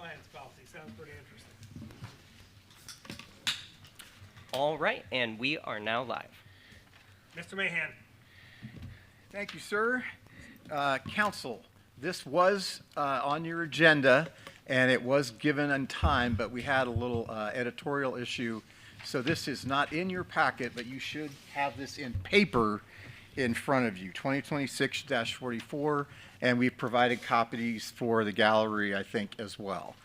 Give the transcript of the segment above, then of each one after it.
compliance policy. Sounds pretty interesting. All right, and we are now live. Mr. Mahan. Thank you, sir. Council, this was on your agenda, and it was given in time, but we had a little editorial issue. So this is not in your packet, but you should have this in paper in front of you, 2026-44, and we've provided copies for the gallery, I think, as well.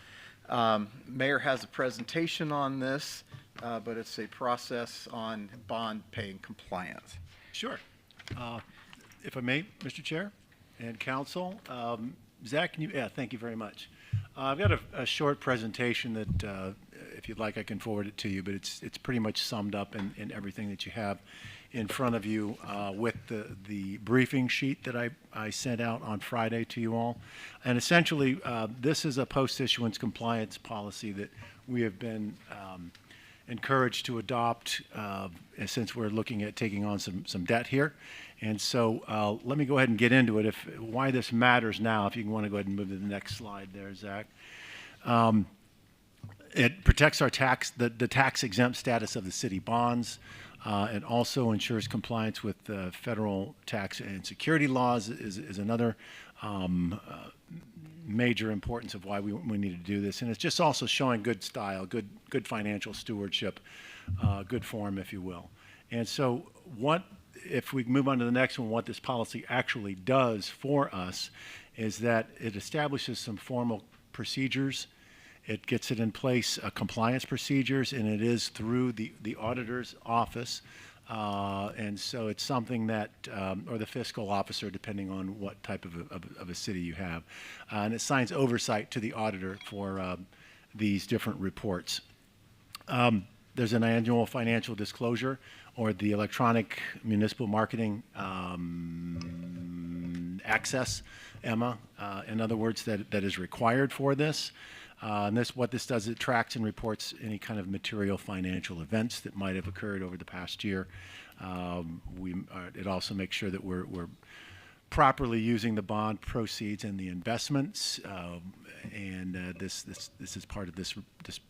Mayor has a presentation on this, but it's a process on bond paying compliance. Sure. If I may, Mr. Chair and Council, Zach, can you? Yeah, thank you very much. I've got a short presentation that, if you'd like, I can forward it to you, but it's pretty much summed up in everything that you have in front of you with the briefing sheet that I sent out on Friday to you all. And essentially, this is a post-issuance compliance policy that we have been encouraged to adopt since we're looking at taking on some debt here. And so let me go ahead and get into it. Why this matters now, if you want to go ahead and move to the next slide there, Zach. It protects our the tax-exempt status of the city bonds. It also ensures compliance with federal tax and security laws is another major importance of why we need to do this. And it's just also showing good style, good financial stewardship, good form, if you will. And so if we move on to the next one, what this policy actually does for us is that it establishes some formal procedures. It gets it in place, compliance procedures, and it is through the auditor's office. And so it's something that, or the fiscal officer, depending on what type of a city you have. And it assigns oversight to the auditor for these different reports. There's an annual financial disclosure, or the electronic municipal marketing access, EMA, in other words, that is required for this. And what this does, it tracks and reports any kind of material financial events that might have occurred over the past year. It also makes sure that we're properly using the bond proceeds and the investments. This is part of this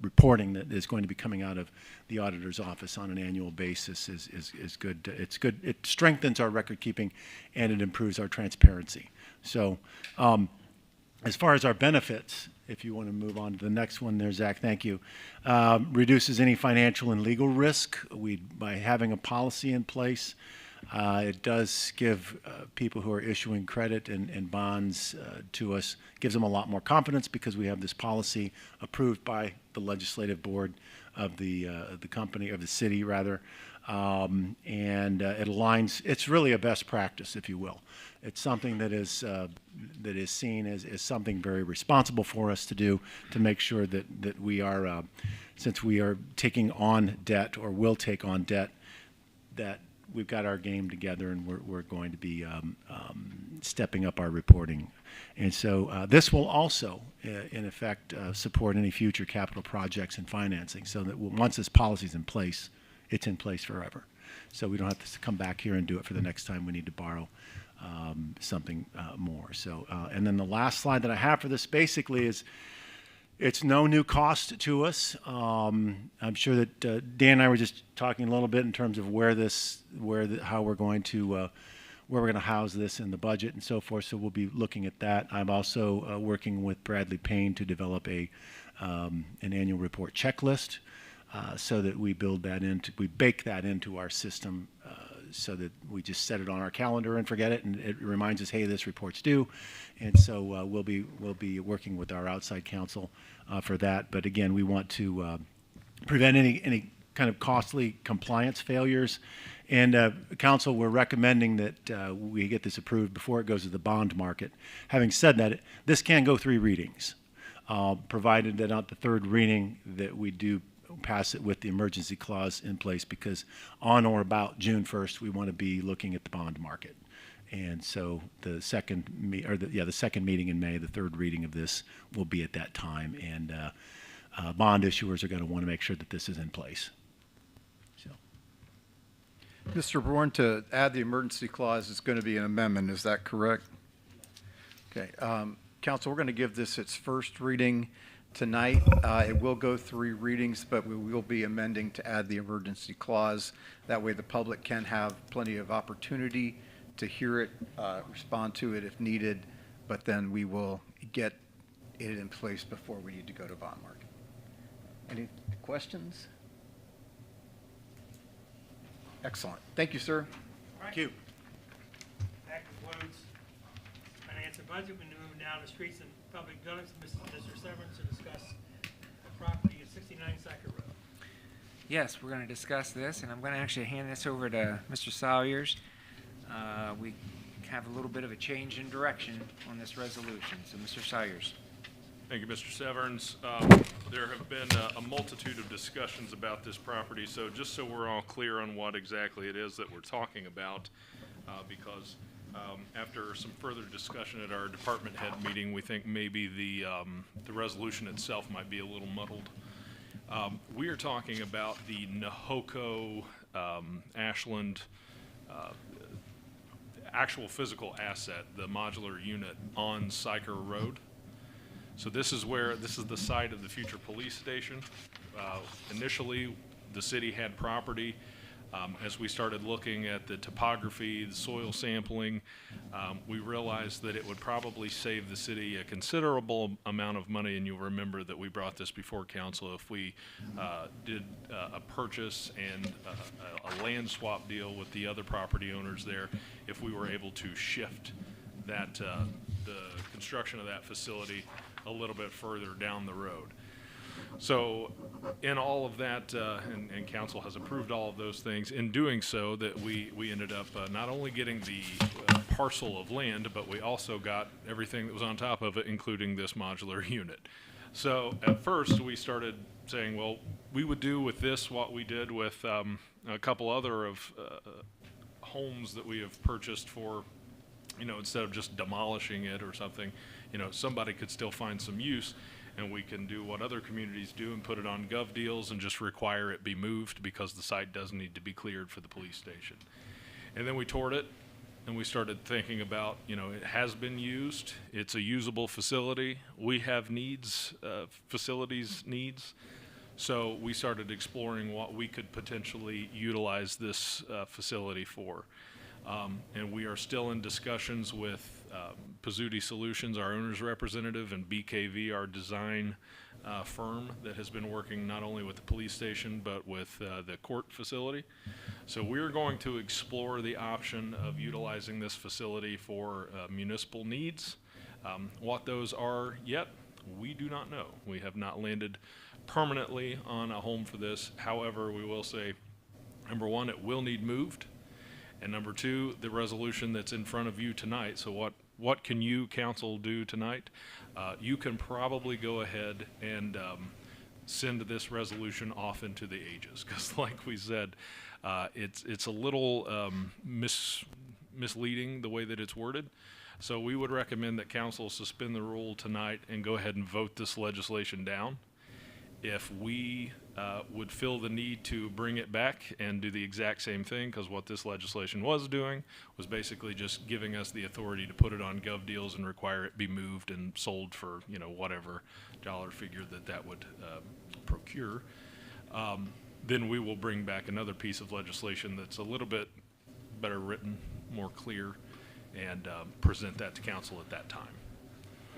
reporting that is going to be coming out of the auditor's office on an annual basis is good. It's good. It strengthens our record keeping, and it improves our transparency. So as far as our benefits, if you want to move on to the next one there, Zach, thank you. Reduces any financial and legal risk. By having a policy in place, it does give people who are issuing credit and bonds to us, gives them a lot more confidence because we have this policy approved by the legislative board of the company, of the city rather. And it aligns, it's really a best practice, if you will. It's something that is seen as something very responsible for us to do, to make sure that we are, since we are taking on debt or will take on debt, that we've got our game together and we're going to be stepping up our reporting. And so this will also, in effect, support any future capital projects and financing, so that once this policy is in place, it's in place forever. So we don't have to come back here and do it for the next time we need to borrow something more. So, and then the last slide that I have for this basically is, it's no new cost to us. I'm sure that Dan and I were just talking a little bit in terms of how we're going to house this in the budget and so forth. So we'll be looking at that. I'm also working with Bradley Payne to develop an annual report checklist, so that we bake that into our system, so that we just set it on our calendar and forget it, and it reminds us, hey, this report's due. And so we'll be working with our outside counsel for that. But again, we want to prevent any kind of costly compliance failures. And council, we're recommending that we get this approved before it goes to the bond market. Having said that, this can go 3 readings, provided that at the 3rd reading that we do pass it with the emergency clause in place, because on or about June 1st, we want to be looking at the bond market. And so the second meeting in May, the 3rd reading of this will be at that time. And bond issuers are going to want to make sure that this is in place. So, Mr. Bourne, to add the emergency clause is going to be an amendment. Is that correct? Okay. Council, we're going to give this its first reading tonight. It will go 3 readings, but we will be amending to add the emergency clause. That way the public can have plenty of opportunity to hear it, respond to it if needed, but then we will get it in place before we need to go to bond market. Any questions? Excellent. Thank you, sir. Thank you. That concludes finance and budget. We move down to streets and public buildings. Mr. Severance to discuss the property at 69 Sacker Road. Yes, we're going to discuss this, and I'm going to actually hand this over to Mr. Salyers. We have a little bit of a change in direction on this resolution. So, Mr. Salyers. Thank you, Mr. Severns. There have been a multitude of discussions about this property, so just so we're all clear on what exactly it is that we're talking about, because after some further discussion at our department head meeting, we think maybe the resolution itself might be a little muddled. We are talking about the Nahoko Ashland actual physical asset, the modular unit on Syker Road. So this is the site of the future police station. Initially, the city had property. As we started looking at the topography, the soil sampling, we realized that it would probably save the city a considerable amount of money, and you'll remember that we brought this before council if we did a purchase and a land swap deal with the other property owners there, if we were able to shift that, the construction of that facility a little bit further down the road. So in all of that, and council has approved all of those things, in doing so that we ended up not only getting the parcel of land, but we also got everything that was on top of it, including this modular unit. So at first we started saying, well, we would do with this what we did with a couple other of homes that we have purchased for, instead of just demolishing it or something, somebody could still find some use, and we can do what other communities do and put it on gov deals and just require it be moved because the site does need to be cleared for the police station. And then we toured it, and we started thinking about, it has been used, it's a usable facility, we have needs, facilities needs, so we started exploring what we could potentially utilize this facility for. And we are still in discussions with Pizzuti Solutions, our owner's representative, and BKV, our design firm that has been working not only with the police station but with the court facility. So we're going to explore the option of utilizing this facility for municipal needs. What those are yet, we do not know. We have not landed permanently on a home for this. However, we will say, number one, it will need moved. And number two, the resolution that's in front of you tonight. So what can you, council, do tonight? You can probably go ahead and send this resolution off into the ages, because like we said, it's a little misleading the way that it's worded. So we would recommend that council suspend the rule tonight and go ahead and vote this legislation down. If we would feel the need to bring it back and do the exact same thing, because what this legislation was doing was basically just giving us the authority to put it on gov deals and require it be moved and sold for, whatever dollar figure that would procure, then we will bring back another piece of legislation that's a little bit better written, more clear, and present that to council at that time.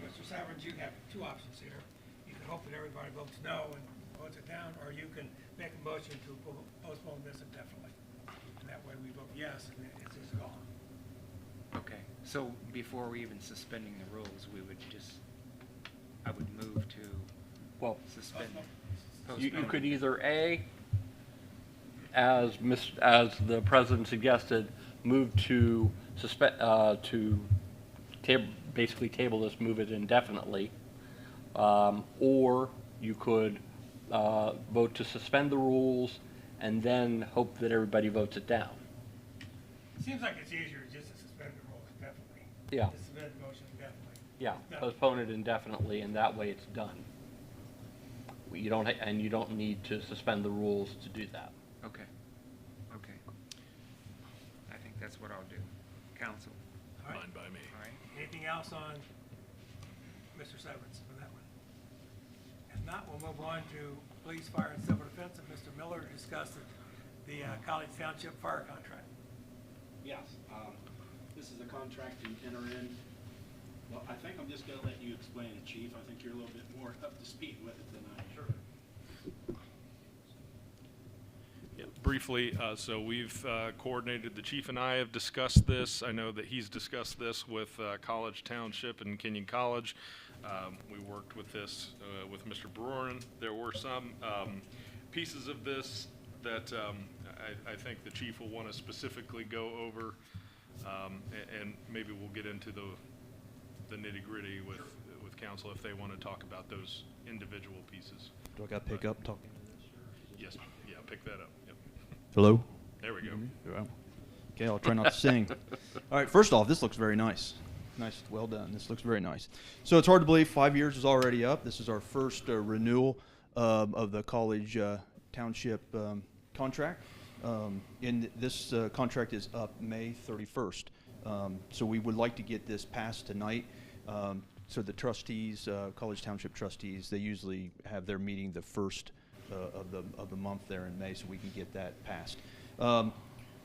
Mr. Severance, you have 2 options here. You can hope that everybody votes no and votes it down, or you can make a motion to postpone this indefinitely. And that way we vote yes, and it's just gone. Okay. So before we even suspending the rules, I would move to suspend. You could either A, as the president suggested, move to suspend, basically table this, move it indefinitely, or you could vote to suspend the rules and then hope that everybody votes it down. It seems like it's easier just to suspend the rules indefinitely. Yeah. To suspend the motion indefinitely. Yeah, No. postpone it indefinitely, and that way it's done. You don't need to suspend the rules to do that. Okay. I think that's what I'll do. Council. All right. Fine by me. All right. Anything else on Mr. Severance for that one? not, we'll move on to police, fire, and civil defense, and Mr. Miller to discuss the College Township fire contract. Yes, this is a contract to enter in. Well, I think I'm just gonna let you explain it, Chief. I think you're a little bit more up to speed with it than I am. Sure. Yeah, briefly, so we've coordinated, the chief and I have discussed this. I know that he's discussed this with College Township and Kenyon College. We worked with this with Mr. Vernon. There were some pieces of this that I think the chief will want to specifically go over, and maybe we'll get into the nitty-gritty with council if they want to talk about those individual pieces. Do I got to pick up talking? Yes, yeah, pick that up. Yep. Hello? There we go. Okay, I'll try not to sing. All right, first off, this looks very nice. Nice, well done. This looks very nice. So it's hard to believe 5 years is already up. This is our first renewal of the College Township contract. And this contract is up May 31st. So we would like to get this passed tonight. So the trustees, College Township trustees, they usually have their meeting the first of the month there in May, so we can get that passed.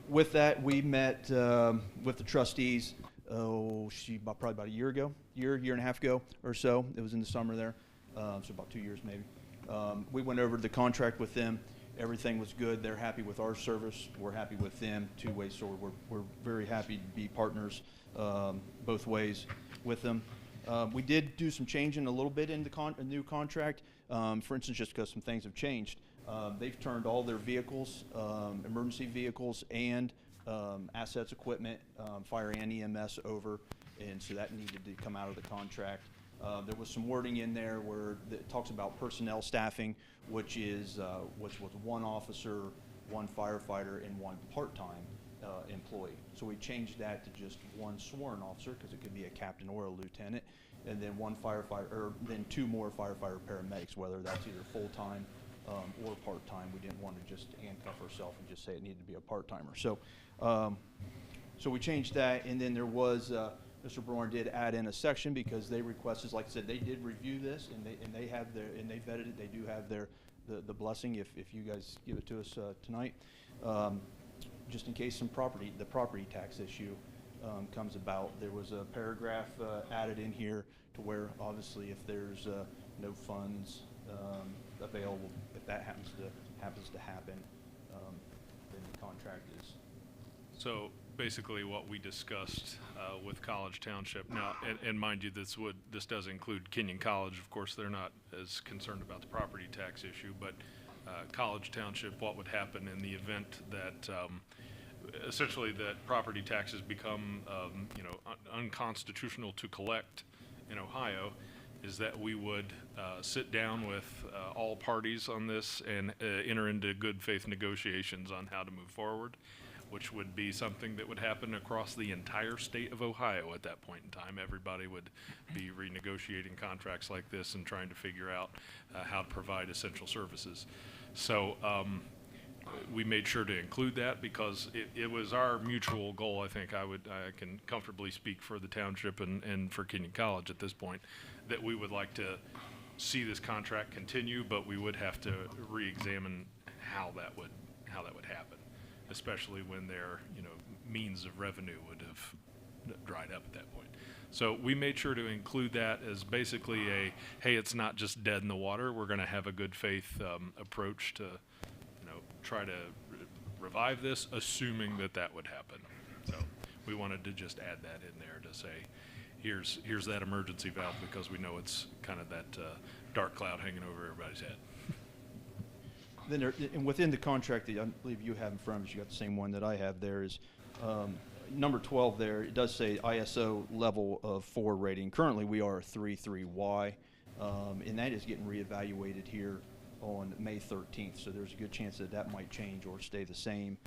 With that, we met with the trustees, probably about a year and a half ago or so. It was in the summer there, so about 2 years maybe. We went over the contract with them. Everything was good. They're happy with our service. We're happy with them, two-way, so we're very happy to be partners both ways with them. We did do some changing a little bit in the new contract. For instance, just because some things have changed. They've turned all their vehicles, emergency vehicles and assets, equipment, fire and EMS over, and so that needed to come out of the contract. There was some wording in there where it talks about personnel staffing, which was one officer, one firefighter, and one part-time employee. So we changed that to just one sworn officer, because it could be a captain or a lieutenant, and then one firefighter, or then two more firefighter paramedics, whether that's either full-time or part-time. We didn't want to just handcuff ourselves and just say it needed to be a part-timer. So, so we changed that, and then there was Mr. Braun did add in a section because they requested, like I said, they did review this and they have their, and they vetted it. They do have their the blessing if you guys give it to us tonight. Just in case the property tax issue comes about, there was a paragraph added in here to where obviously if there's no funds available, if that happens to happen, then the contract is. So basically what we discussed with College Township, now, and mind you, this does include Kenyon College. Of course, they're not as concerned about the property tax issue, but College Township, what would happen in the event that essentially that property taxes become unconstitutional to collect in Ohio, is that we would sit down with all parties on this and enter into good faith negotiations on how to move forward, which would be something that would happen across the entire state of Ohio at that point in time. Everybody would be renegotiating contracts like this and trying to figure out how to provide essential services. So we made sure to include that because it was our mutual goal. I think I can comfortably speak for the township and for Kenyon College at this point, that we would like to see this contract continue, but we would have to re-examine how that would happen, especially when their means of revenue would have dried up at that point. So we made sure to include that as basically hey, it's not just dead in the water. We're going to have a good faith approach to try to revive this, assuming that would happen. So we wanted to just add that in there to say, here's that emergency valve, because we know it's kind of that dark cloud hanging over everybody's head. Then and within the contract that I believe you have in front of you, got the same one that I have there, is number 12 there. It does say ISO level of 4 rating. Currently we are a 3.3Y, and that is getting reevaluated here on May 13th. So there's a good chance that might change or stay the same.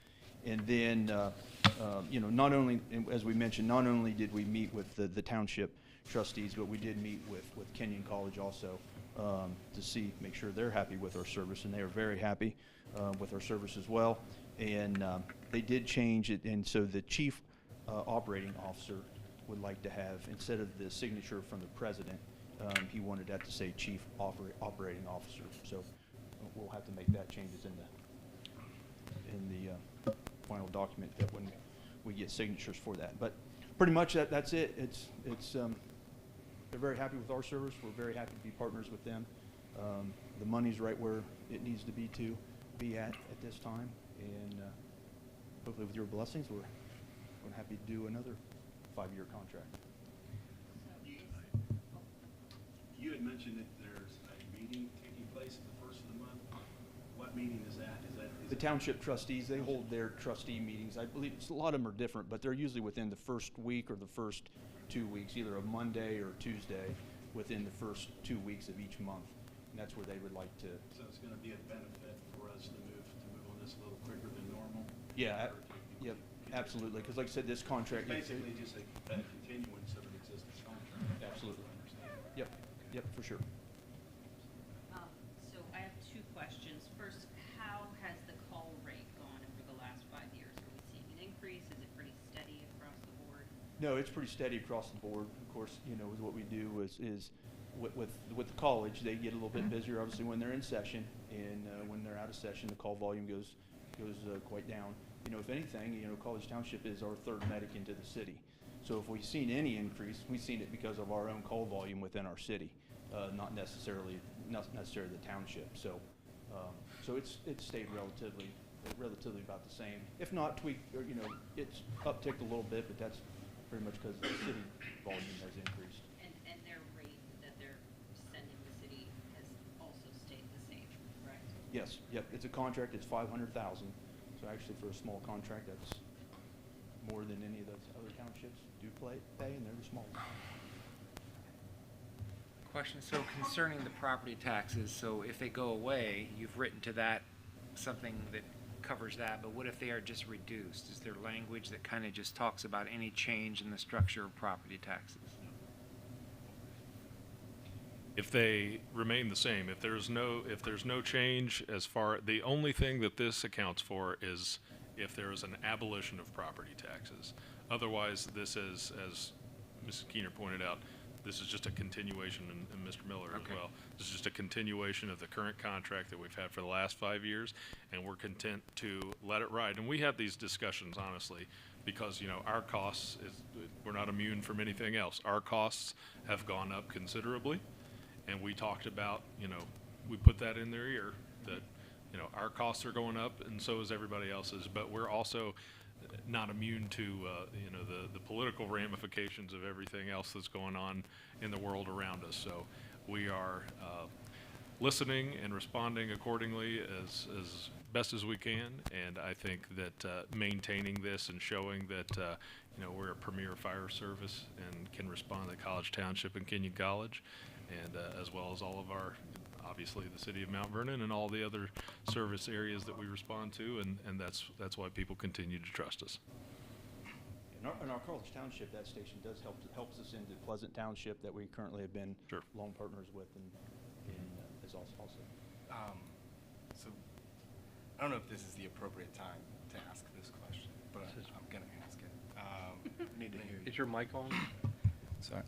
And then, not only, as we mentioned, not only did we meet with the township trustees, but we did meet with Kenyon College also to make sure they're happy with our service, and they are very happy with our service as well. And they did change it, and so the chief operating officer would like to have, instead of the signature from the president, He wanted that to say Chief Operating Officer, so we'll have to make that changes in the final document that when we get signatures for that. But pretty much that's it. They're very happy with our service. We're very happy to be partners with them. The money's right where it needs to be at this time, and hopefully with your blessings, we're happy to do another 5-year contract. You had mentioned that there's a meeting taking place at the first of the month. What meeting is that? The township trustees, they hold their trustee meetings. I believe a lot of them are different, but they're usually within the first week or the first 2 weeks, either a Monday or Tuesday within the first 2 weeks of each month. And that's where they would like to. So it's going to be a benefit for us to move on this a little quicker than normal? Yeah, yep, absolutely. Because like I said, this contract. Basically just a continuance of an existing contract. Absolutely. Yep, for sure. So I have 2 questions. First, how has the call rate gone over the last 5 years? Are we seeing an increase? Is it pretty steady across the board? No, it's pretty steady across the board. Of course, what we do is with the college, they get a little bit busier, obviously, when they're in session, and when they're out of session, the call volume goes quite down. If anything, College Township is our 3rd medic into the city. So if we've seen any increase, we've seen it because of our own call volume within our city, not necessarily the township. So it's stayed relatively about the same. If not tweaked, or it's upticked a little bit, but that's pretty much because the city volume has increased. And their rate that they're sending the city has also stayed the same, correct? Yes, yep. It's a contract. It's $500,000. So actually, for a small contract, that's more than any of those other townships do pay, and they're small. Question, so concerning the property taxes, so if they go away, you've written to that something that covers that, but what if they are just reduced? Is there language that kind of just talks about any change in the structure of property taxes? If they remain the same, if there's no change the only thing that this accounts for is if there is an abolition of property taxes. Otherwise, this is, as Mrs. Keener pointed out, this is just a continuation, and Mr. Miller as well. This is just a continuation of the current contract that we've had for the last 5 years, and we're content to let it ride. And we have these discussions, honestly, because, our costs, we're not immune from anything else. Our costs have gone up considerably, and we talked about, we put that in their ear, that, our costs are going up, and so is everybody else's, but we're also not immune to the political ramifications of everything else that's going on in the world around us. So we are listening and responding accordingly as best as we can, and I think that maintaining this and showing that we're a premier fire service and can respond to College Township and Kenyon College, and as well as all of our, obviously, the city of Mount Vernon and all the other service areas that we respond to, and that's why people continue to trust us. In our College Township, that station helps us into Pleasant Township that we currently have been long partners with, and is also. So I don't know if this is the appropriate time to ask this question, but I'm gonna ask it. Need to hear you. Is your mic on? Sorry,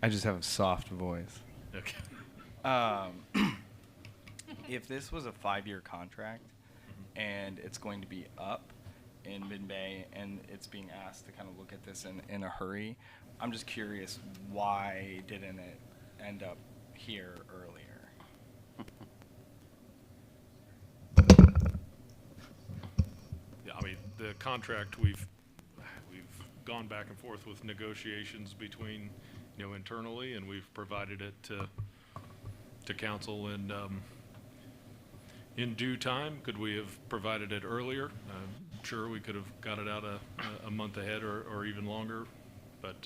I just have a soft voice. Okay. If this was a 5-year contract and it's going to be up in mid-May and it's being asked to kind of look at this in a hurry, I'm just curious, why didn't it end up here earlier? Yeah, I mean, the contract, we've gone back and forth with negotiations between, internally, and we've provided it to council in due time. Could we have provided it earlier? Sure, we could have got it out a month ahead or even longer, but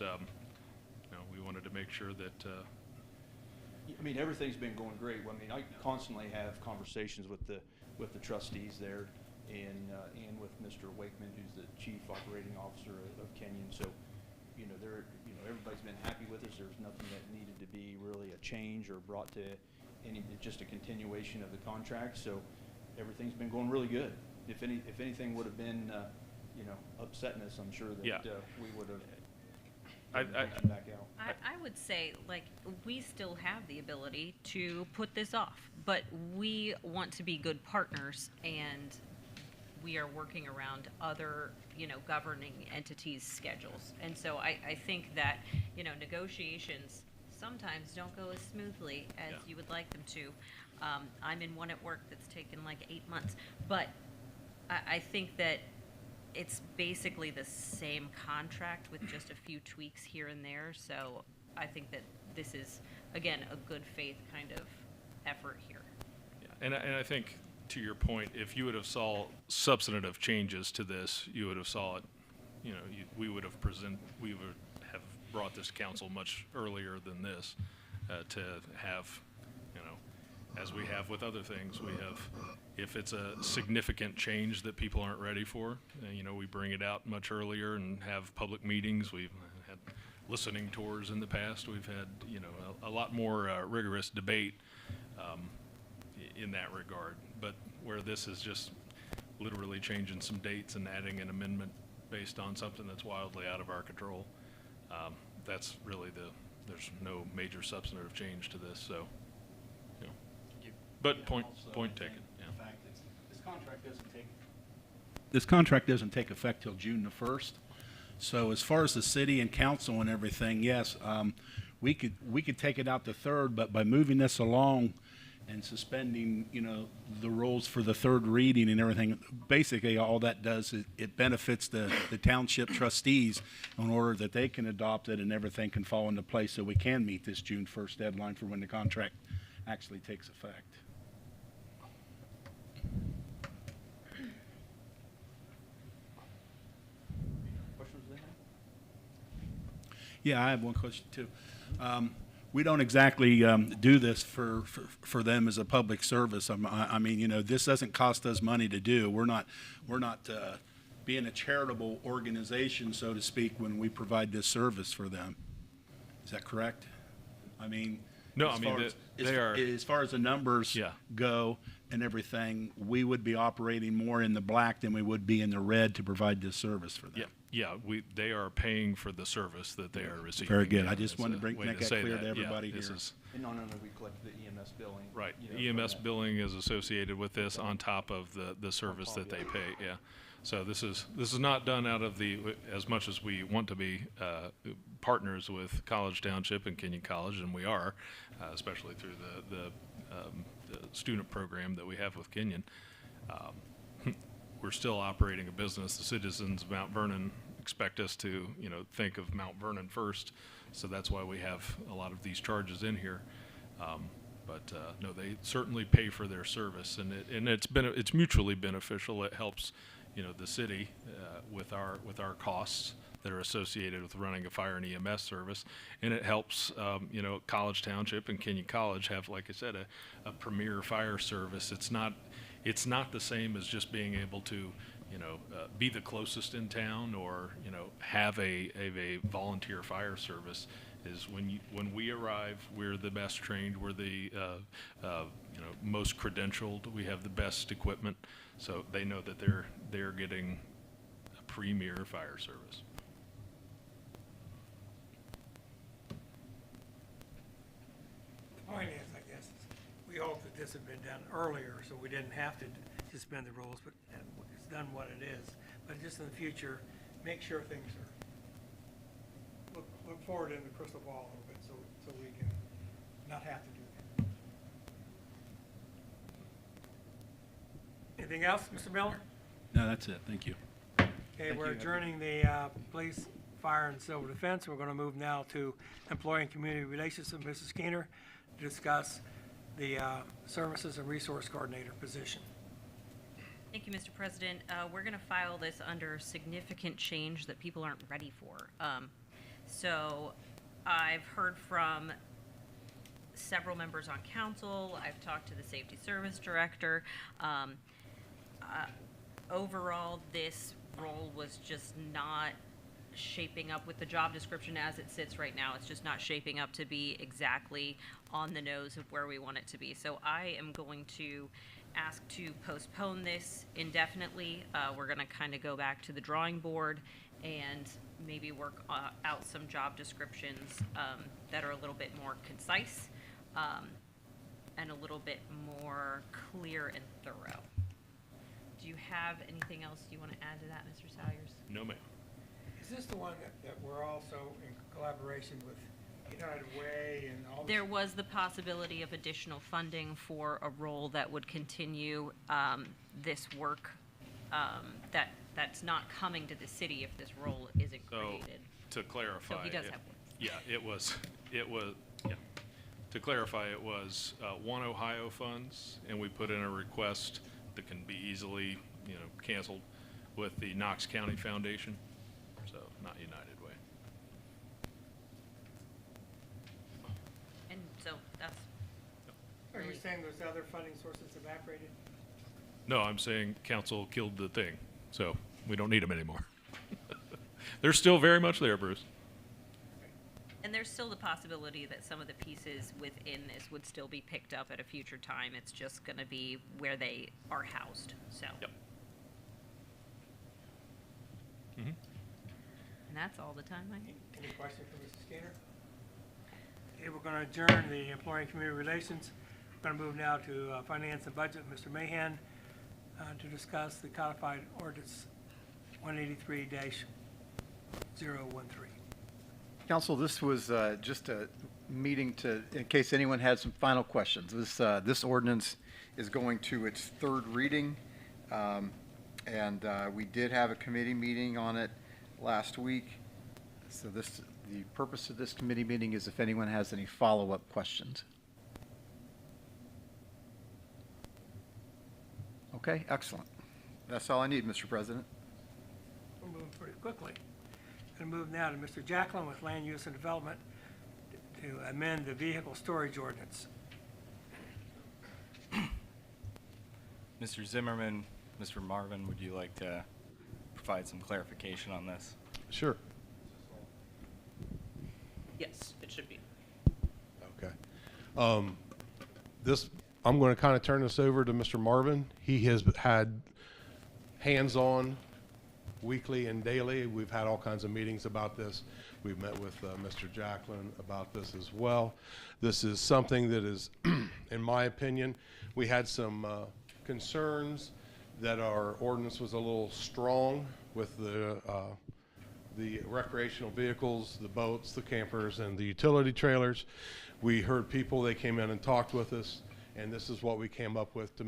we wanted to make sure that. I mean, everything's been going great. I mean, I constantly have conversations with the trustees there, and with Mr. Wakeman, who's the chief operating officer of Kenyon. So, everybody's been happy with us. There's nothing that needed to be really a change or brought to just a continuation of the contract. So, everything's been going really good. If anything would have been, upsetting us, I'm sure that we would have I- back out. I would say, like, we still have the ability to put this off, but we want to be good partners, and we are working around other, governing entities' schedules. And so I think that, negotiations sometimes don't go as smoothly as Yeah. you would like them to. I'm in one at work that's taken like 8 months, but I think that it's basically the same contract with just a few tweaks here and there. So I think that this is, again, a good faith kind of effort here. Yeah, and I think, to your point, if you would have saw substantive changes to this, you would have saw it, we would have brought this to council much earlier than this, to have, as we have with other things, if it's a significant change that people aren't ready for, we bring it out much earlier and have public meetings. We've had listening tours in the past. We've had, a lot more rigorous debate in that regard. But where this is just literally changing some dates and adding an amendment based on something that's wildly out of our control, that's really there's no major substantive change to this, so, But point taken, yeah. The fact that this contract doesn't take effect till June the 1st. So as far as the city and council and everything, yes, we could take it out the 3rd, but by moving this along and suspending, the rules for the 3rd reading and everything, basically all that does is it benefits the township trustees in order that they can adopt it and everything can fall into place so we can meet this June 1st deadline for when the contract actually takes effect. Questions they have? Yeah, I have one question too. We don't exactly do this for them as a public service. I mean, this doesn't cost us money to do. We're not being a charitable organization, so to speak, when we provide this service for them. Is that correct? I mean, No, as I mean, far as- they are. as far as the numbers Yeah. go and everything, we would be operating more in the black than we would be in the red to provide this service for them. Yeah, they are paying for the service that they are receiving. Very good. I Yeah, just it's wanted to a way make that say clear to Yeah, everybody this here. is- And not only we collect the EMS billing. Right, from EMS that. billing is associated with this on top of the service that they pay, yeah. So this is not done out of as much as we want to be partners with College Township and Kenyon College, and we are, especially through the student program that we have with Kenyon. We're still operating a business. The citizens of Mount Vernon expect us to, think of Mount Vernon first. So that's why we have a lot of these charges in here. But no, they certainly pay for their service, and it's mutually beneficial. It helps, the city with our costs that are associated with running a fire and EMS service, and it helps, College Township and Kenyon College have, like I said, a premier fire service. It's not the same as just being able to, be the closest in town or, have a volunteer fire service. Is when we arrive, we're the best trained, we're the most credentialed, we have the best equipment, so they know that they're getting a premier fire service. The point is, I guess, we hope that this had been done earlier, so we didn't have to suspend the rules, but it's done what it is. But just in the future, make sure things are, look forward in the crystal ball a little bit, so we can not have to do that. Anything else, Mr. Miller? No, that's it. Thank you. Okay, we're adjourning the police, fire, and civil defense. We're going to move now to employee and community relations with Mrs. Skinner to discuss the services and resource coordinator position. Thank you, Mr. President. We're going to file this under significant change that people aren't ready for. So I've heard from several members on council. I've talked to the safety service director. Overall, this role was just not shaping up with the job description as it sits right now. It's just not shaping up to be exactly on the nose of where we want it to be. So I am going to ask to postpone this indefinitely. We're going to kind of go back to the drawing board and maybe work out some job descriptions that are a little bit more concise and a little bit more clear and thorough. Do you have anything else you want to add to that, Mr. Salyers? No, ma'am. Is this the one that we're also in collaboration with United Way and all? There was the possibility of additional funding for a role that would continue this work that's not coming to the city if this role isn't So, created. to clarify. So he does have one. Yeah, yeah. To clarify, it was One Ohio funds, and we put in a request that can be easily, canceled with the Knox County Foundation, so not United Way. And so that's, Are you saying those other funding sources evaporated? No, I'm saying council killed the thing, so we don't need them anymore. They're still very much there, Bruce. and there's still the possibility that some of the pieces within this would still be picked up at a future time. It's just gonna be where they are housed, so. Yep. And that's all the time I have. Any questions for Mr. Skinner? Okay, we're going to adjourn the Employee and Community Relations. We're going to move now to Finance and Budget, Mr. Mahan, to discuss the codified ordinance 183-013. Council, this was just a meeting in case anyone had some final questions. This ordinance is going to its third reading, and we did have a committee meeting on it last week. So the purpose of this committee meeting is if anyone has any follow-up questions. Okay, excellent. That's all I need, Mr. President. We're moving pretty quickly. Going to move now to Mr. Jacklin with Land Use and Development to amend the vehicle storage ordinance. Mr. Zimmerman, Mr. Marvin, would you like to provide some clarification on this? Sure. Yes, it should be. Okay. I'm going to kind of turn this over to Mr. Marvin. He has had hands-on weekly and daily. We've had all kinds of meetings about this. We've met with Mr. Jacklin about this as well. This is something that is, in my opinion, we had some concerns that our ordinance was a little strong with the recreational vehicles, the boats, the campers, and the utility trailers. We heard people, they came in and talked with us, and this is what we came up with to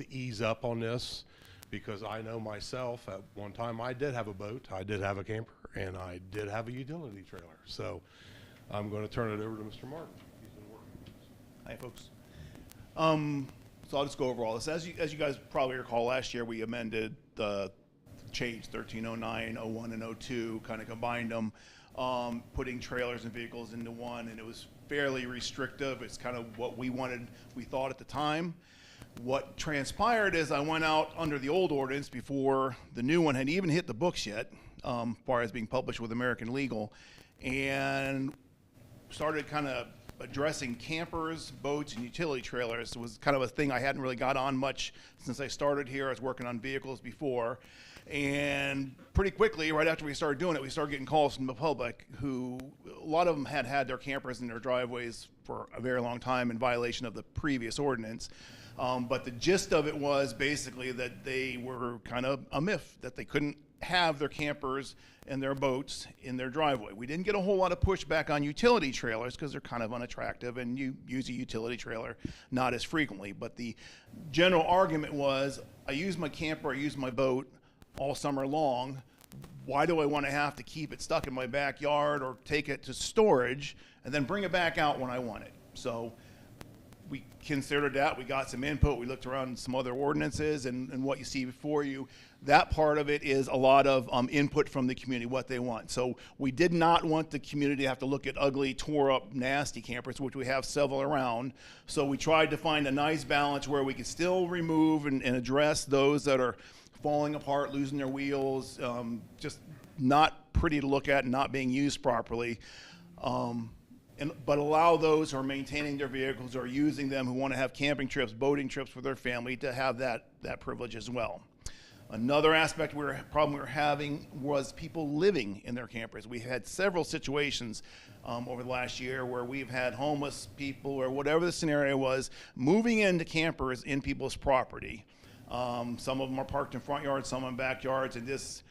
ease up on this, because I know myself, at one time I did have a boat, I did have a camper, and I did have a utility trailer. So I'm going to turn it over to Mr. Martin. He's been working with this. Hi, folks. So I'll just go over all this. As you guys probably recall, last year we amended the change 1309, 01, and 02, kind of combined them, putting trailers and vehicles into one, and it was fairly restrictive. It's kind of what we thought at the time. What transpired is I went out under the old ordinance before the new one had even hit the books yet, as far as being published with American Legal, and started kind of addressing campers, boats, and utility trailers. It was kind of a thing I hadn't really got on much since I started here. I was working on vehicles before. And pretty quickly, right after we started doing it, we started getting calls from the public who, a lot of them had their campers in their driveways for a very long time in violation of the previous ordinance. But the gist of it was basically that they were kind of a myth, that they couldn't have their campers and their boats in their driveway. We didn't get a whole lot of pushback on utility trailers because they're kind of unattractive and you use a utility trailer not as frequently. But the general argument was, I use my camper, I use my boat all summer long. Why do I want to have to keep it stuck in my backyard or take it to storage and then bring it back out when I want it? So we considered that. We got some input. We looked around some other ordinances and what you see before you. That part of it is a lot of input from the community, what they want. So we did not want the community to have to look at ugly, tore up, nasty campers, which we have several around. So we tried to find a nice balance where we could still remove and address those that are falling apart, losing their wheels, just not pretty to look at and not being used properly. But allow those who are maintaining their vehicles or using them, who want to have camping trips, boating trips with their family, to have that privilege as well. Another problem we were having was people living in their campers. We had several situations over the last year where we've had homeless people, or whatever the scenario was, moving into campers in people's property. Some of them are parked in front yards, some in backyards, and this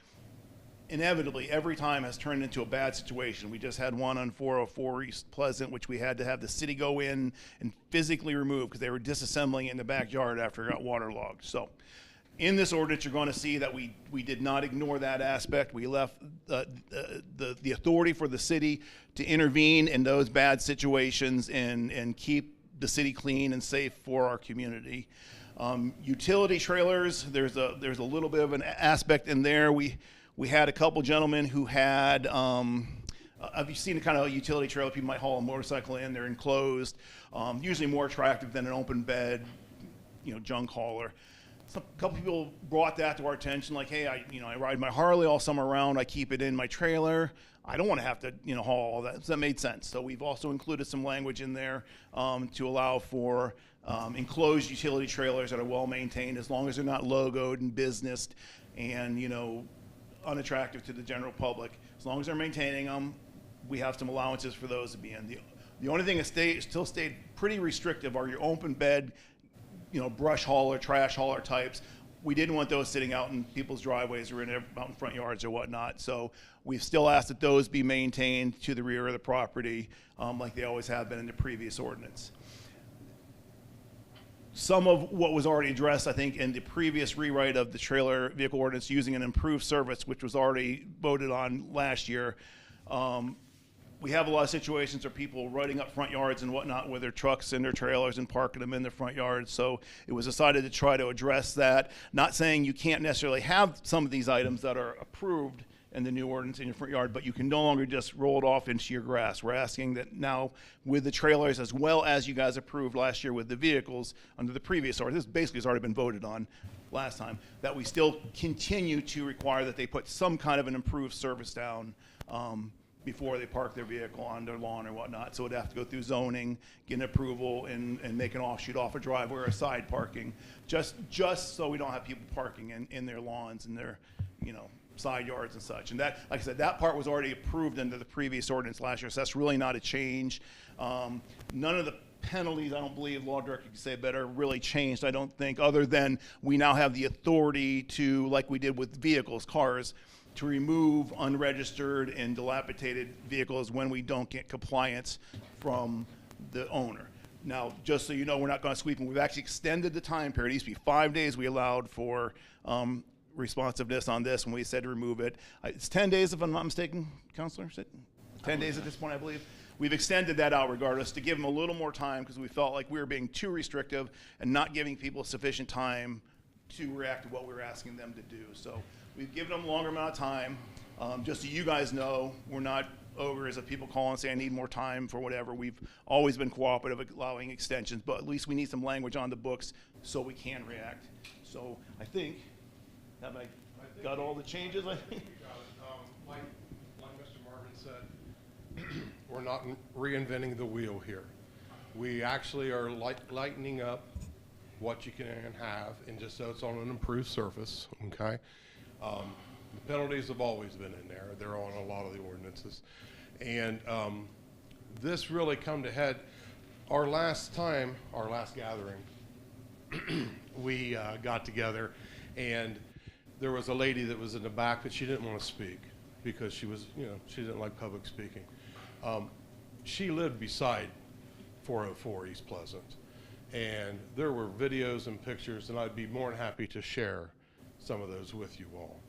inevitably every time has turned into a bad situation. We just had one on 404 East Pleasant, which we had to have the city go in and physically remove because they were disassembling in the backyard after it got waterlogged. So in this ordinance, you're going to see that we did not ignore that aspect. We left the authority for the city to intervene in those bad situations and keep the city clean and safe for our community. Utility trailers, there's a little bit of an aspect in there. We had a couple gentlemen who had, have you seen the kind of utility trailer people might haul a motorcycle in? They're enclosed, usually more attractive than an open bed, junk hauler. A couple people brought that to our attention, like, hey, I ride my Harley all summer round. I keep it in my trailer. I don't want to have to, haul all that. So that made sense. So we've also included some language in there to allow for enclosed utility trailers that are well maintained, as long as they're not logoed and businessed and, unattractive to the general public. As long as they're maintaining them, we have some allowances for those to be in. The only thing that still stayed pretty restrictive are your open bed, brush hauler, trash hauler types. We didn't want those sitting out in people's driveways or out in front yards or whatnot. So we've still asked that those be maintained to the rear of the property like they always have been in the previous ordinance. Some of what was already addressed, I think, in the previous rewrite of the trailer vehicle ordinance using an improved service, which was already voted on last year. We have a lot of situations where people running up front yards and whatnot with their trucks and their trailers and parking them in their front yards. So it was decided to try to address that. Not saying you can't necessarily have some of these items that are approved in the new ordinance in your front yard, but you can no longer just roll it off into your grass. We're asking that now with the trailers, as well as you guys approved last year with the vehicles under the previous ordinance, this basically has already been voted on last time, that we still continue to require that they put some kind of an improved service down before they park their vehicle on their lawn or whatnot. So it'd have to go through zoning, get an approval, and make an offshoot off a driveway or a side parking, just so we don't have people parking in their lawns and their, side yards and such. And that, like I said, that part was already approved under the previous ordinance last year, so that's really not a change. None of the penalties, I don't believe, law director could say better, really changed, I don't think, other than we now have the authority to, like we did with vehicles, cars, to remove unregistered and dilapidated vehicles when we don't get compliance from the owner. Now, just so you know, we're not going to sweep them. We've actually extended the time period. It used to be 5 days we allowed for responsiveness on this when we said to remove it. It's 10 days, if I'm not mistaken, Counselor? 10 days at this point, I believe. We've extended that out regardless to give them a little more time because we felt like we were being too restrictive and not giving people sufficient time to react to what we were asking them to do. So we've given them a longer amount of time. Just so you guys know, we're not ogres of people calling and saying I need more time for whatever. We've always been cooperative allowing extensions, but at least we need some language on the books so we can react. So I think, have I got all the changes? I think. Like Mr. Marvin said, we're not reinventing the wheel here. We actually are lightening up what you can have, and just so it's on an improved surface, okay? The penalties have always been in there. They're on a lot of the ordinances. And this really come to head. Our last gathering, we got together, and there was a lady that was in the back, but she didn't want to speak because she was, she didn't like public speaking. She lived beside 404 East Pleasant, and there were videos and pictures, and I'd be more than happy to share some of those with you all.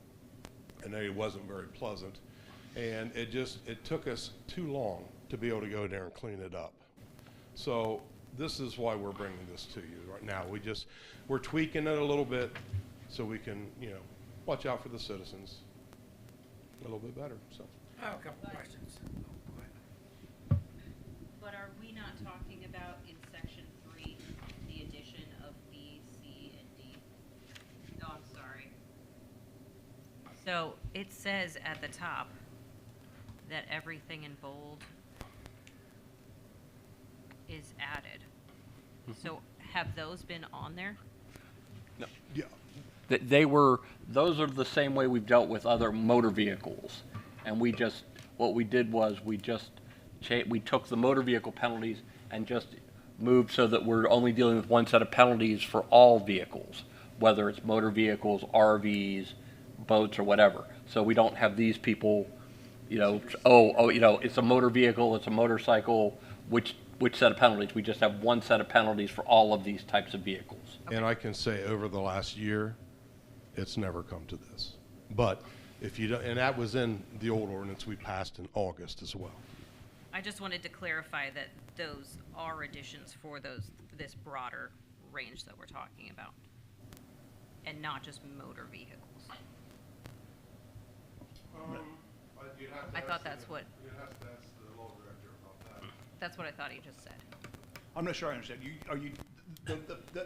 And it wasn't very pleasant, and it took us too long to be able to go there and clean it up. So this is why we're bringing this to you right now. We're tweaking it a little bit so we can, watch out for the citizens a little bit better. So I have a couple questions. But are we not talking about in section 3 the addition of B, C, and D? Oh, I'm sorry. So it says at the top that everything in bold is added. So have those been on there? yeah, Those are the same way we've dealt with other motor vehicles. And what we did was we took the motor vehicle penalties and just moved so that we're only dealing with one set of penalties for all vehicles, whether it's motor vehicles, RVs, boats, or whatever. So we don't have these people, it's a motor vehicle, it's a motorcycle, which set of penalties? We just have one set of penalties for all of these types of vehicles. And I can say over the last year, it's never come to this. But if you don't, and that was in the old ordinance we passed in August as well. I just wanted to clarify that those are additions for this broader range that we're talking about, and not just motor vehicles. I thought that's what. You'd have to ask the law director about that. That's what I thought he just said. I'm not sure I understand.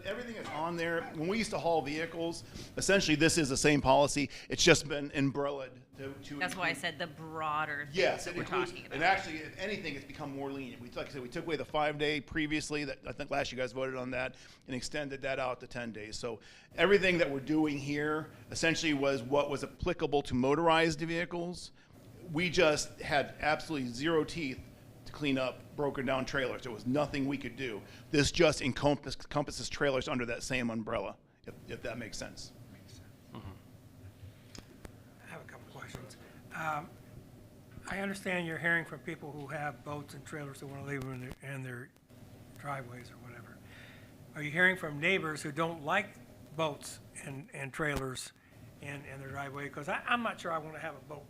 Everything is on there. When we used to haul vehicles, essentially this is the same policy. It's just been umbrellaed to That's why I said the broader things yes, that it we're includes, talking about. and actually, if anything, it's become more lenient. Like I said, we took away the 5-day previously. That I think last you guys voted on that, and extended that out to 10 days. So everything that we're doing here essentially was what was applicable to motorized vehicles. We just had absolutely zero teeth to clean up broken down trailers. There was nothing we could do. This just encompasses trailers under that same umbrella, if that makes sense. I have a couple questions. I understand you're hearing from people who have boats and trailers that want to leave them in their driveways or whatever. Are you hearing from neighbors who don't like boats and trailers in their driveway? Because I'm not sure I want to have a boat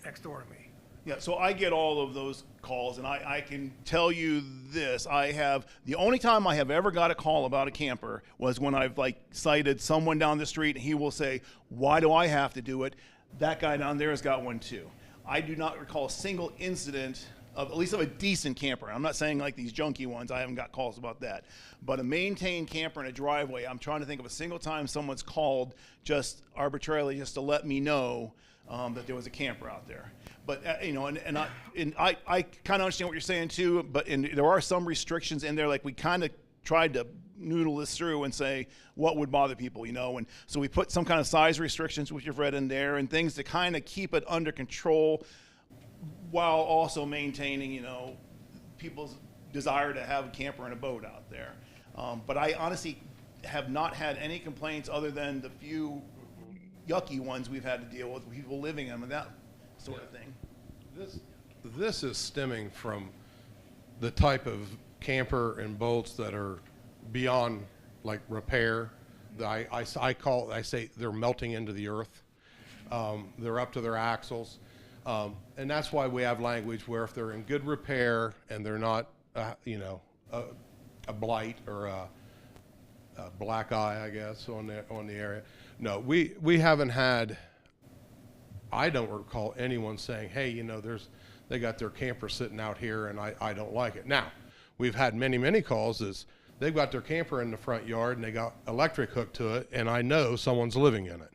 next door to me. Yeah, so I get all of those calls, and I can tell you this. The only time I have ever got a call about a camper was when I've cited someone down the street, and he will say, why do I have to do it? That guy down there has got one too. I do not recall a single incident at least of a decent camper. I'm not saying like these junky ones. I haven't got calls about that. But a maintained camper in a driveway, I'm trying to think of a single time someone's called just arbitrarily just to let me know that there was a camper out there. But and I kind of understand what you're saying too. But there are some restrictions in there. Like we kind of tried to noodle this through and say what would bother people, and so we put some kind of size restrictions, which you've read in there, and things to kind of keep it under control, while also maintaining, people's desire to have a camper and a boat out there. But I honestly have not had any complaints other than the few yucky ones we've had to deal with people living in them and that sort of thing. This is stemming from the type of camper and boats that are beyond like repair. I say they're melting into the earth. They're up to their axles. And that's why we have language where if they're in good repair and they're not, a blight or a black eye, I guess, on the area. No, we haven't had. I don't recall anyone saying, "Hey, they got their camper sitting out here and I don't like it." Now, we've had many calls as they've got their camper in the front yard and they got electric hooked to it, and I know someone's living in it.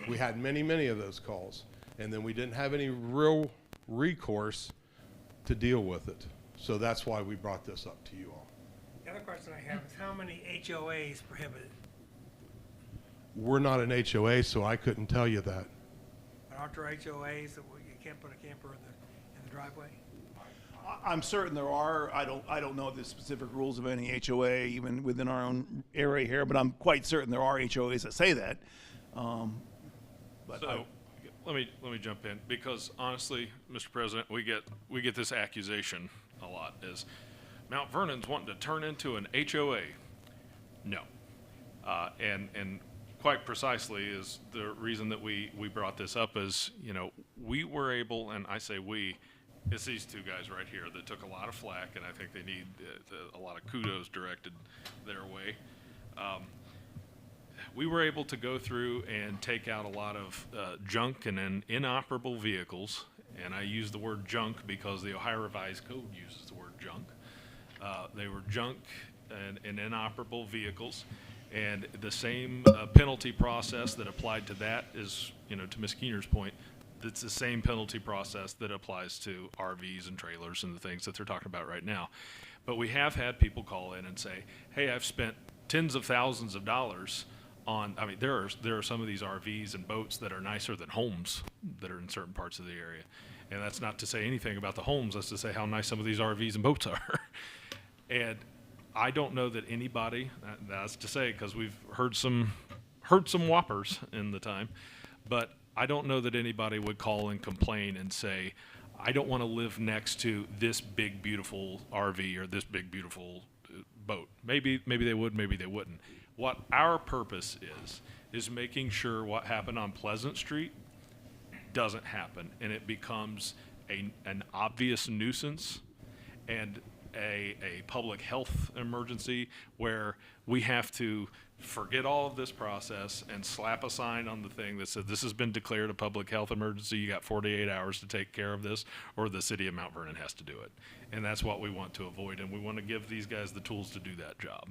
We had many of those calls. And then we didn't have any real recourse to deal with it. So that's why we brought this up to you all. The other question I have is how many HOAs prohibited? We're not an HOA, so I couldn't tell you that. But aren't there HOAs that you can't put a camper in the driveway? I'm certain there are. I don't know the specific rules of any HOA, even within our own area here, but I'm quite certain there are HOAs that say that. Let me jump in, because honestly, Mr. President, we get this accusation a lot, is Mount Vernon's wanting to turn into an HOA. No, and quite precisely is the reason that we brought this up is, we were able, and I say we, it's these two guys right here that took a lot of flack, and I think they need a lot of kudos directed their way. We were able to go through and take out a lot of junk and inoperable vehicles, and I use the word junk because the Ohio Revised Code uses the word junk. They were junk and inoperable vehicles, and the same penalty process that applied to that is, to Ms. Keener's point, it's the same penalty process that applies to RVs and trailers and the things that they're talking about right now. But we have had people call in and say, hey, I've spent tens of thousands of dollars I mean, there are some of these RVs and boats that are nicer than homes that are in certain parts of the area. And that's not to say anything about the homes, that's to say how nice some of these RVs and boats are. And I don't know that anybody, that's to say, because we've heard some whoppers in the time, but I don't know that anybody would call and complain and say, I don't want to live next to this big, beautiful RV or this big, beautiful boat. Maybe they would, maybe they wouldn't. What our purpose is making sure what happened on Pleasant Street doesn't happen, and it becomes an obvious nuisance and a public health emergency where we have to forget all of this process and slap a sign on the thing that says this has been declared a public health emergency, you got 48 hours to take care of this, or the city of Mount Vernon has to do it. And that's what we want to avoid, and we want to give these guys the tools to do that job.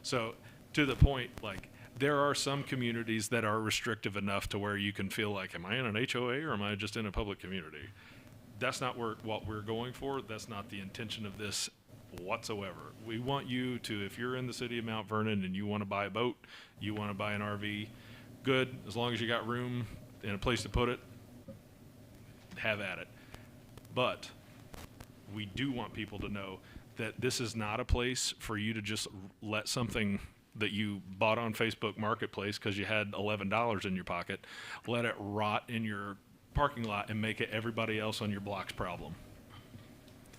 So to the point, like, there are some communities that are restrictive enough to where you can feel like, am I in an HOA or am I just in a public community? That's not what we're going for. That's not the intention of this whatsoever. We want you to, if you're in the city of Mount Vernon and you want to buy a boat, you want to buy an RV, good, as long as you got room and a place to put it, have at it. But we do want people to know that this is not a place for you to just let something that you bought on Facebook Marketplace because you had $11 in your pocket, let it rot in your parking lot and make it everybody else on your block's problem.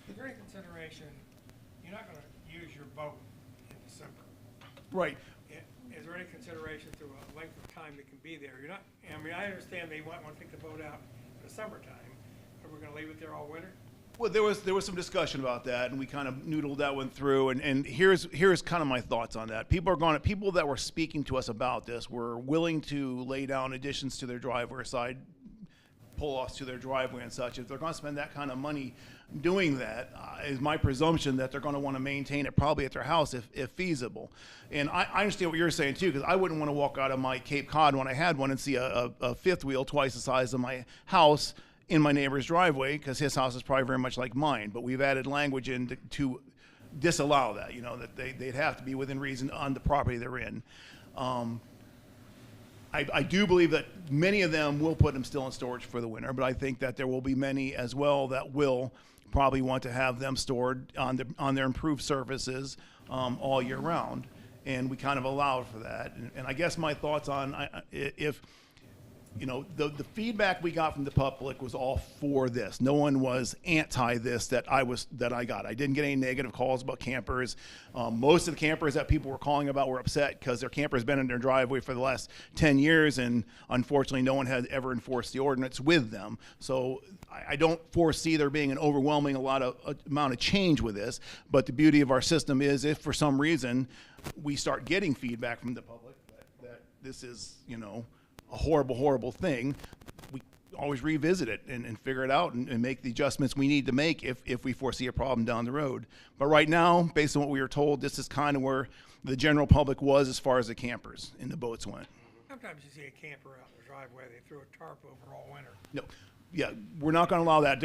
Is there any consideration, you're not gonna use your boat in December. Right. Is there any consideration through a length of time that can be there? You're not, I mean, I understand they want to take the boat out in the summertime, but we're gonna leave it there all winter? Well, there was some discussion about that, and we kind of noodled that one through. And here's kind of my thoughts on that. People that were speaking to us about this were willing to lay down additions to their driveway side, pull-offs to their driveway and such. If they're going to spend that kind of money doing that, is my presumption that they're going to want to maintain it probably at their house if feasible. And I understand what you're saying too, because I wouldn't want to walk out of my Cape Cod when I had one and see a fifth wheel twice the size of my house in my neighbor's driveway, because his house is probably very much like mine. But we've added language in to disallow that, you know, that they'd have to be within reason on the property they're in. I do believe that many of them will put them still in storage for the winter, but I think that there will be many as well that will probably want to have them stored on their improved surfaces all year round. And we kind of allowed for that. And I guess my thoughts on if, you know, the feedback we got from the public was all for this. No one was anti this that I got. I didn't get any negative calls about campers. Most of the campers that people were calling about were upset because their camper's been in their driveway for the last 10 years, and unfortunately no one had ever enforced the ordinance with them. So I don't foresee there being an overwhelming amount of change with this. But the beauty of our system is, if for some reason we start getting feedback from the public that this is, you know, a horrible, horrible thing, we always revisit it and figure it out and make the adjustments we need to make if we foresee a problem down the road. But right now, based on what we were told, this is kind of where the general public was as far as the campers and the boats went. Sometimes you see a camper out in the driveway, they threw a tarp over all winter. No. Yeah, we're not going to allow that.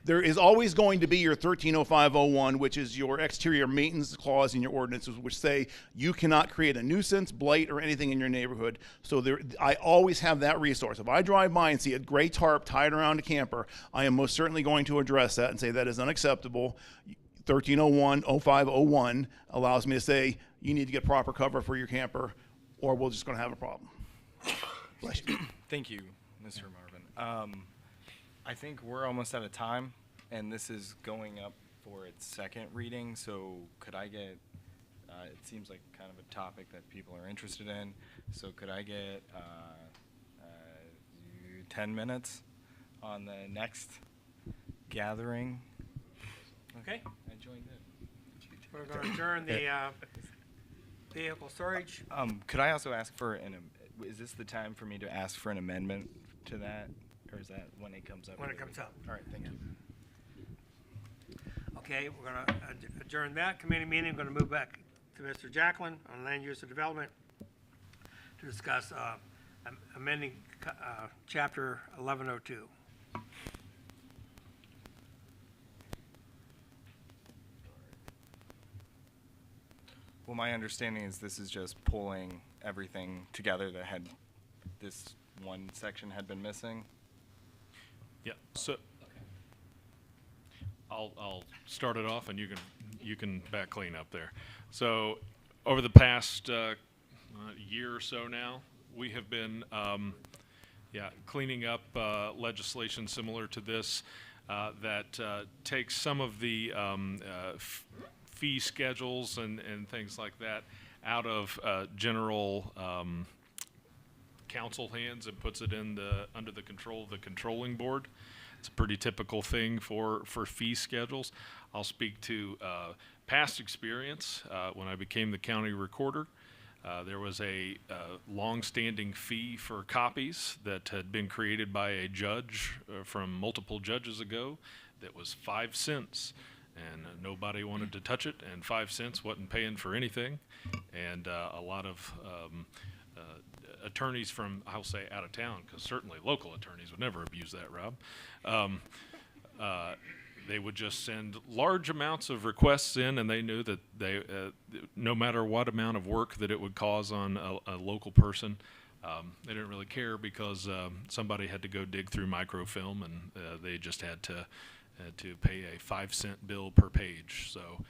There is always going to be your 130501, which is your exterior maintenance clause in your ordinances, which say you cannot create a nuisance, blight, or anything in your neighborhood. So I always have that resource. If I drive by and see a gray tarp tied around a camper, I am most certainly going to address that and say that is unacceptable. 1301-0501 allows me to say you need to get proper cover for your camper, or we're just going to have a problem. Bless you. Thank you, Mr. Marvin. I think we're almost out of time, and this is going up for its second reading, so could I get, it seems like kind of a topic that people are interested in, so could I get 10 minutes on the next gathering? Okay. I joined in. We're going to adjourn the vehicle storage. Could I also ask for is this the time for me to ask for an amendment to that? Or is that when it comes up? When it comes up. All right, thank you. Okay, we're going to adjourn that committee meeting. We're going to move back to Mr. Jacklin on land use and development to discuss amending chapter 1102. Well, my understanding is this is just pulling everything together that had, this one section had been missing. Yeah, so I'll start it off and you can back clean up there. So over the past year or so now, we have been cleaning up legislation similar to this that takes some of the fee schedules and things like that out of general council hands and puts it in under the control of the controlling board. It's a pretty typical thing for fee schedules. I'll speak to past experience. When I became the county recorder, there was a long-standing fee for copies that had been created by a judge from multiple judges ago that was 5 cents. And nobody wanted to touch it, and 5 cents wasn't paying for anything. And a lot of attorneys from, I'll say, out of town, because certainly local attorneys would never abuse that, Rob. They would just send large amounts of requests in, and they knew that they, no matter what amount of work that it would cause on a local person, they didn't really care because somebody had to go dig through microfilm, and they just had to pay a 5-cent bill per page. So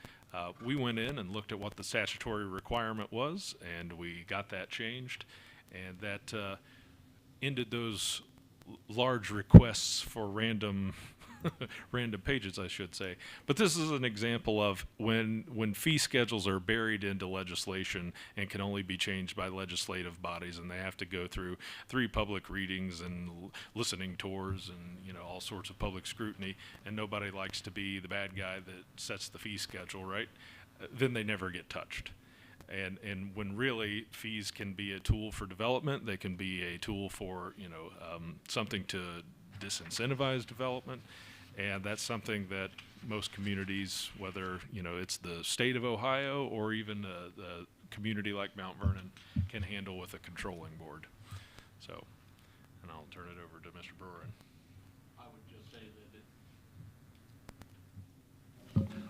we went in and looked at what the statutory requirement was, and we got that changed, and that ended those large requests for random pages, I should say. But this is an example of when fee schedules are buried into legislation and can only be changed by legislative bodies, and they have to go through 3 public readings and listening tours and all sorts of public scrutiny, and nobody likes to be the bad guy that sets the fee schedule, right? Then they never get touched. And when really fees can be a tool for development, they can be a tool for something to disincentivize development. And that's something that most communities, whether it's the state of Ohio or even a community like Mount Vernon, can handle with a controlling board. So, and I'll turn it over to Mr. Brewer.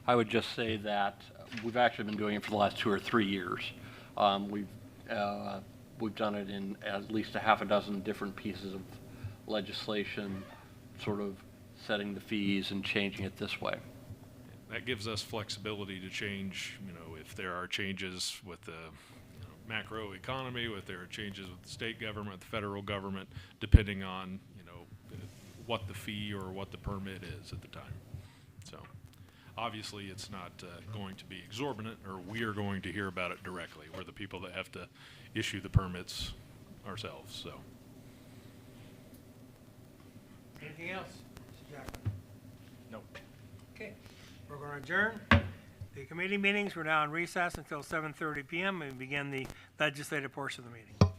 I would just say that we've actually been doing it for the last 2 or 3 years. We've done it in at least a half a dozen different pieces of legislation, sort of setting the fees and changing it this way. That gives us flexibility to change, if there are changes with the macro economy, if there are changes with the state government, the federal government, depending on, what the fee or what the permit is at the time. So obviously it's not going to be exorbitant, or we are going to hear about it directly. We're the people that have to issue the permits ourselves, so. Anything else, Mr. Jackson? Nope. Okay, we're going to adjourn. The committee meetings, we're now in recess until 7:30 p.m. and begin the legislative portion of the meeting.